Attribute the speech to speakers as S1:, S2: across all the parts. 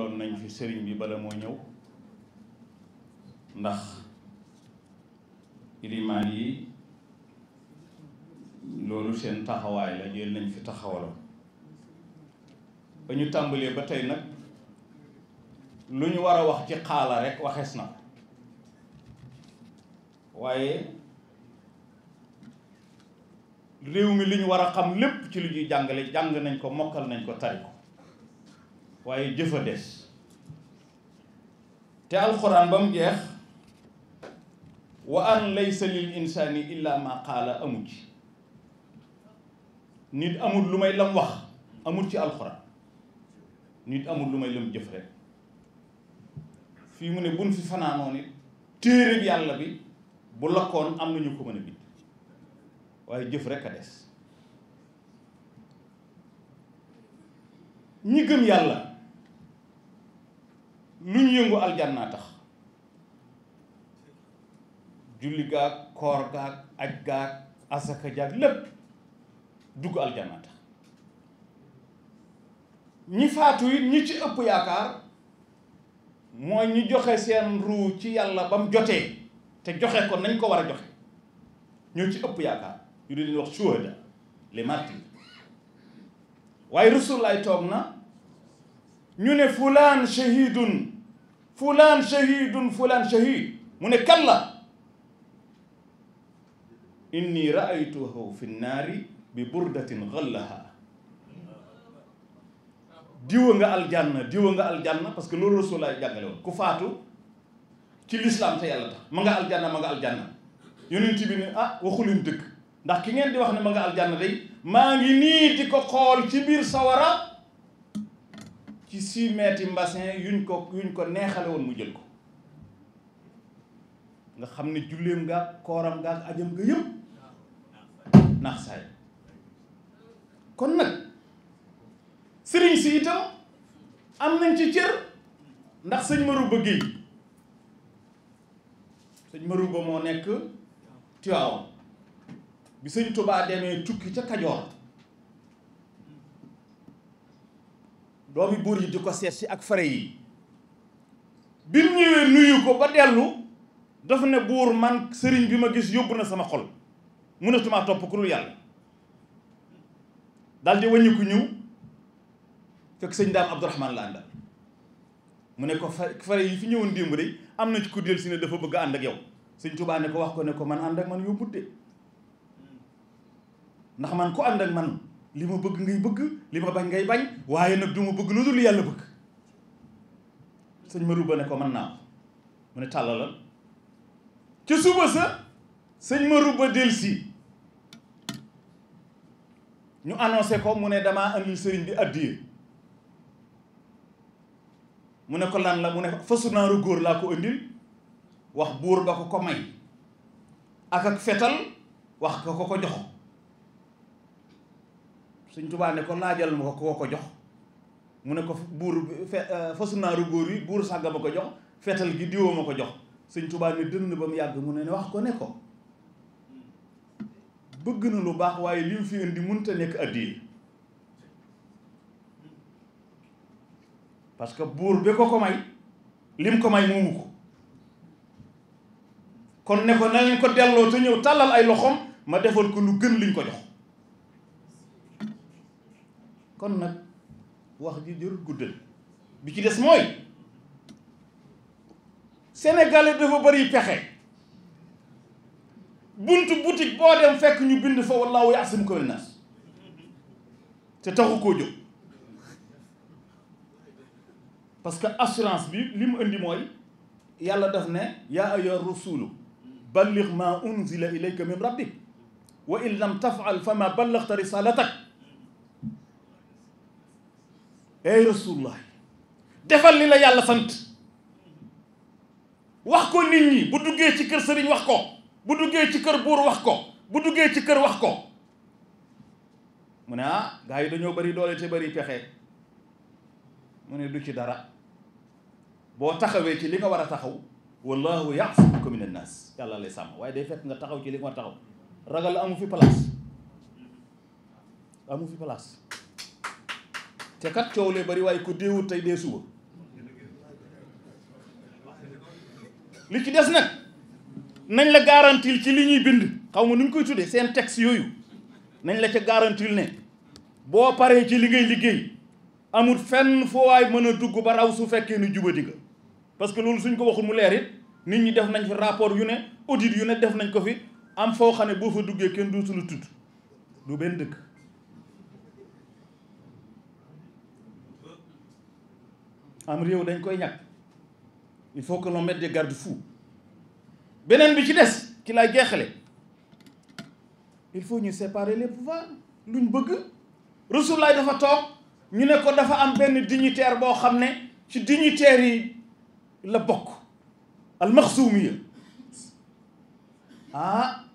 S1: ñaanaloon nañ fi sëriñ bi bala moo ñëw ndax ilimaan yi loolu seen taxawaay la jël nañ fi taxawaloon ba ñu tàmbalee ba tey nag lu ñu war a wax ci xaala rek waxees na waaye réew mi li ñu war a xam lépp ci lu ñuy jàngale jàng nañ ko mokkal nañ ko tari ko waaye jëfa des te alxuraan ba mu jeex wa an laysa lil insaani illa ma qaala amu ci nit amul lu may lam wax amul ci alxuraan nit amul lu may lam jëf rek fii mu ne buñ fi fanaanoo nit téere bi yàlla bi bu lakkoon am nañu ko mën a bind waaye jëf rek a des ñi gëm yàlla lu ñu yëngu aljanna tax julli gaag koor gaag aj gaag asaka jaag lépp dugg aljanna tax ñi faatu it ñi ci ëpp yaakaar mooy ñi joxe seen ruu ci yàlla ba mu jotee te joxe ko nañ ko war a joxe ñoo ci ëpp yaakaar yu di wax shuhada les martyrs waaye Rasulullaay toog na ñu ne fulaan shahidun fulaan shahidun fulaan shahid mu ne kalla inni raaytuhu fi nnaari bi burdatin ghallaha diwa nga aljanna parce que loolu Rasulullaay jàngale woon ku faatu ci lislaam te yàlla tax ma nga aljanna yonent bi ne waxuleen dëgg ndax ki ngeen di wax ne ma nga aljanna day maa ngi nii di ko xool ci biir sawara ci 6 mètres mbassin yuñ ko neexale woon mu jël ko nga xam ne julleem gaag kooram gaag ajam nga yëpp naax saay kon nag sëriñ si itam am nañ ci cër ndax sëñ Marouba Gueye sëñ Marouba moo nekk Tiwaawan bi sëñ Tuubaa demee tukki ca Kajoor doomi buur yi di ko seet si ak fare yi bi mu ñëwee nuyu ko ba dellu dafa ne buur man sëriñ bi ma gis yóbbu na sama xol mënatumaa topp ku dul yàlla daal di wàññi ku ñëw fekk sëñ Daam Abdourahmane la àndal mu ne ko fare yi fi ñëwoon démb de am na ci ku del si ne dafa bëgg a ànd ak yow sëñ Tuubaa ne ko wax ko ne ko man ànd ak man yóbbut de ndax man ku ànd ak man li ma bëgg ngay bëgg li ma bañ ngay bañ waaye nag du ma bëgg lu dul yàlla bëgg sëñ Marouba ne ko mën naa mu ne tàllalal ca suba sa sëñ Marouba delsi ñu annoncé ko mu ne damaa andil sëriñ bi addiye mu ne ko lan la mu ne fasu naaru góor laa ko andil wax buur ba ko may ak fetal wax ko jox Sëñ Tuubaa ne ko laajal ma ko jox mu ne ko buur fasu naaru góor yi buur sàgga ma ko jox fetal gi diwoo ma ko jox Sëñ Tuubaa ne dënn ba mu yàgg mu ne wax ko ne ko bëgg na lu baax waaye li mu fi indi mënut a nekk addiya parce que buur bi ko may lim ko may moomu ko kon ne ko na leen ko delloo te ñëw tàllal ay loxoom ma defal ko lu gën liñ ko jox kon nag wax ji jërul guddal bi ci des mooy sénégalais dafa bari pexe buntu boutique boo dem fekk ñu bind fa wallaahu ya'simuka mina naas te taxu koo jóg parce que assurance bi li mu indi mooy yàlla daf ne yaa ayyuha rasulu balligh ma unzila ilayka min rabbik wa in lam taf'al fa ma ballaghta risalatak ey rasulullah defal li la yàlla sant wax ko nit ñi bu duggee ci kër sëriñ wax ko bu duggee ci kër buur wax ko bu duggee ci kër wax ko mu ne gars yi dañoo bari doole te bari pexe mu ne du ci dara boo taxawee ci li nga war a taxaw wallahu ya'simuka min an-nas yàlla lay sàmm waaye day fekk nga taxaw ci li nga war a taxaw ragal amu fi place te kat coow lee bari waaye ku deewut tey dee suba li ci des nag nañ la garantil ci li ñuy bind xaw ma nu ñu koy tuddee seen texte yooyu nañ la ca garantil ne boo paree ci li ngay liggéey amul fenn foo waay mën a dugg ba raw su fekkee ni jubadi nga parce que loolu suñ ko waxul mu leer it nit ñi def nañ fi rapport yu ne audit yu ne def nañ ko fi am foo xam ne boo fa duggee kenn dootu la tudd du benn dëkk am réew dañ koy ñàkk il faut que l'on mette des garde-fous beneen bi ci des ci lay jeexale il faut ñu séparer les pouvoirs luñ bëgg Rasulullah dafa toog ñu ne ko dafa am benn dignitaire boo xam ne ci dignitaire yi la bokk al-Maxzumiya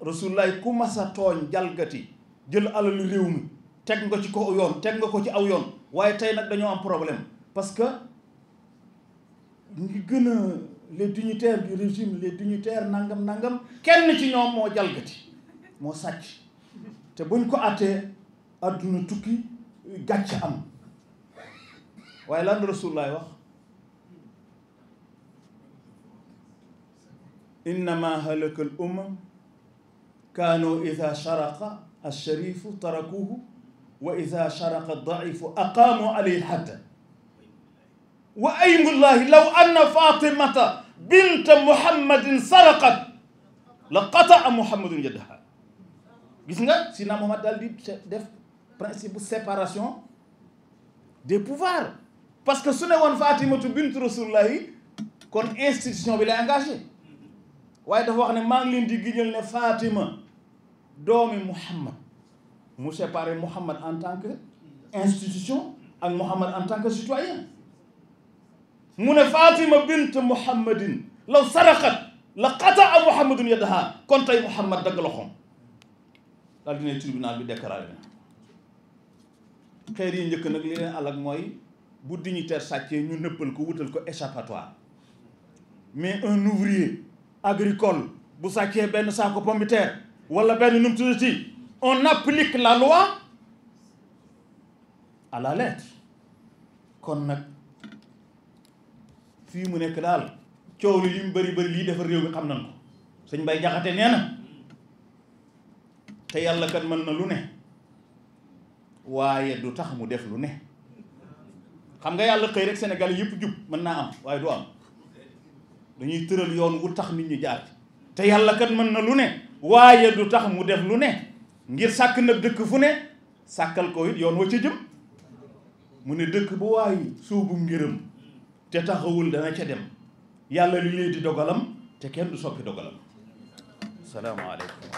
S1: Rasulullah ku masa tooñ jalgati jël alalu réew mi teg nga ci ko yoon teg nga ko ci aw yoon waaye tey nag dañoo am problème parce que ñi gën a les dignitaires du régime les dignitaires nangam kenn ci ñoom moo jalgati moo sàcc te buñ ko àttee adduna tukki gàcc am waaye lan Rasulullah wax innama halaka al umam kaanu ida sharaqa alsharifu tarakuhu wa ida sharaqa aldaifu aqaamu alayhi hadda wa aymullahi law anna fatimata binta muhammadin saraqat la qataa muhammadun yadaha gis nga Sidna Muhammad daal di def principe bu séparation des pouvoirs parce que su ne woon fatimatu bintu rasulullahi kon institution bi lay engagé waaye dafa wax ne maa ngi leen di giñal ne Fatima doomi Muhammad mu séparé Muhammad en tant que institution ak Muhammad en tant que citoyen mu ne Fatima bint Muhammadin law saraqat la qataa Muhammadun yadaha kon tey Muhammad dagg loxoom daal dina tribunal bi déclaré na xeer yi njëkk nag li leen alak mooy bu dignitaire sàccee ñu nëppal ko wutal ko échappatoire mais un ouvrier agricole bu sàccee benn saako pomme de terre wala benn num tuddati on applique la loi à la lettre kon nag fii mu nekk daal coow li mu bëri lii defar réew mi xam nañ ko sëñ Bay Jaxate nee na te yàlla kat mën na lu ne waaye du tax mu def lu ne xam nga yàlla xëy rek Sénégal yëpp jub mën naa am waaye du am dañuy tëral yoon wu tax nit ñi jaar te yàlla kat mën na lu ne waaye du tax mu def lu ne ngir sàkk nag dëkk fu ne sàkkal ko it yoon wa ca jëm mu ne dëkk bu waaye suubu ngërëm te taxawul dana ca dem yàlla li lay di dogalam te kenn du soppi dogalam salaamaaleykum